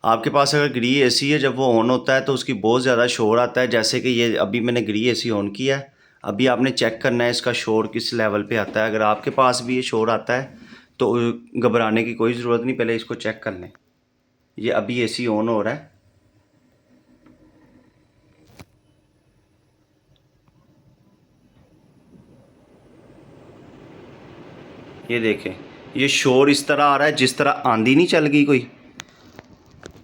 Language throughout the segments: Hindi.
आपके पास अगर ग्री एसी है, जब वो ऑन होता है तो उसकी बहुत ज़्यादा शोर आता है। जैसे कि ये अभी मैंने ग्री एसी ऑन किया है, अभी आपने चेक करना है इसका शोर किस लेवल पे आता है। अगर आपके पास भी ये शोर आता है तो घबराने की कोई ज़रूरत नहीं, पहले इसको चेक कर लें। ये अभी एसी ऑन हो रहा है। ये देखें, ये शोर इस तरह आ रहा है जिस तरह आंधी नहीं चल गई कोई।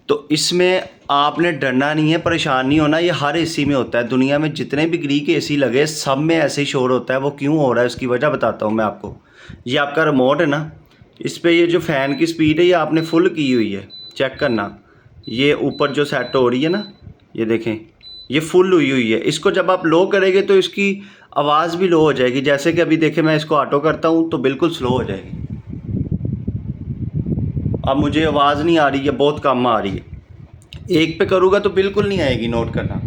तो इसमें आपने डरना नहीं है, परेशान नहीं होना। ये हर एसी में होता है, दुनिया में जितने भी ग्री के एसी लगे सब में ऐसे ही शोर होता है। वो क्यों हो रहा है उसकी वजह बताता हूँ मैं आपको। ये आपका रिमोट है ना, इस पर ये जो फ़ैन की स्पीड है ये आपने फुल की हुई है, चेक करना। ये ऊपर जो सेट हो रही है ना, ये देखें ये फुल हुई हुई है। इसको जब आप लो करेंगे तो इसकी आवाज़ भी लो हो जाएगी। जैसे कि अभी देखें मैं इसको ऑटो करता हूँ तो बिल्कुल स्लो हो जाएगी। अब मुझे आवाज़ नहीं आ रही है, बहुत कम आ रही है। एक पे करूँगा तो बिल्कुल नहीं आएगी, नोट करना।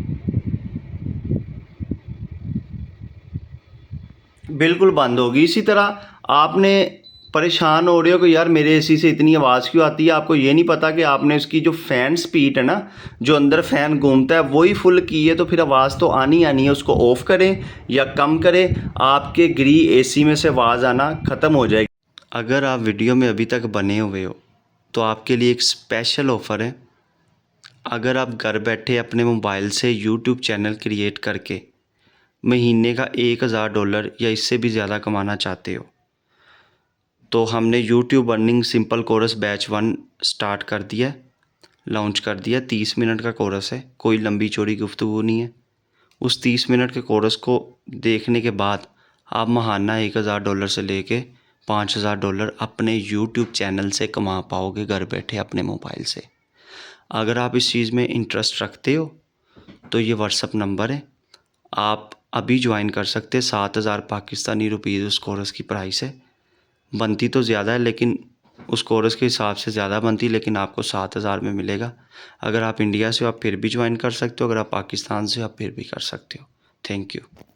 बिल्कुल बंद होगी। इसी तरह आपने परेशान हो रहे हो कि यार मेरे एसी से इतनी आवाज़ क्यों आती है। आपको ये नहीं पता कि आपने उसकी जो फ़ैन स्पीड है ना, जो अंदर फ़ैन घूमता है वही फुल की है, तो फिर आवाज़ तो आनी आनी है। उसको ऑफ़ करें या कम करें, आपके ग्री एसी में से आवाज़ आना ख़त्म हो जाएगी। अगर आप वीडियो में अभी तक बने हुए हो तो आपके लिए एक स्पेशल ऑफ़र है। अगर आप घर बैठे अपने मोबाइल से यूट्यूब चैनल क्रिएट करके महीने का $1000 या इससे भी ज़्यादा कमाना चाहते हो तो हमने YouTube earning simple course batch 1 start कर दिया, लॉन्च कर दिया। 30 मिनट का कोर्स है, कोई लंबी चौड़ी गुफ्तगू नहीं है। उस 30 मिनट के कोर्स को देखने के बाद आप महाना $1000 से लेके $5000 अपने यूट्यूब चैनल से कमा पाओगे घर बैठे अपने मोबाइल से। अगर आप इस चीज़ में इंटरेस्ट रखते हो तो ये व्हाट्सअप नंबर है, आप अभी ज्वाइन कर सकते हैं। 7000 पाकिस्तानी रुपीज़ उस कोर्स की प्राइस है। बनती तो ज़्यादा है लेकिन उस कोर्स के हिसाब से ज़्यादा बनती, लेकिन आपको 7000 में मिलेगा। अगर आप इंडिया से हो आप फिर भी ज्वाइन कर सकते हो, अगर आप पाकिस्तान से हो आप फिर भी कर सकते हो। Thank you.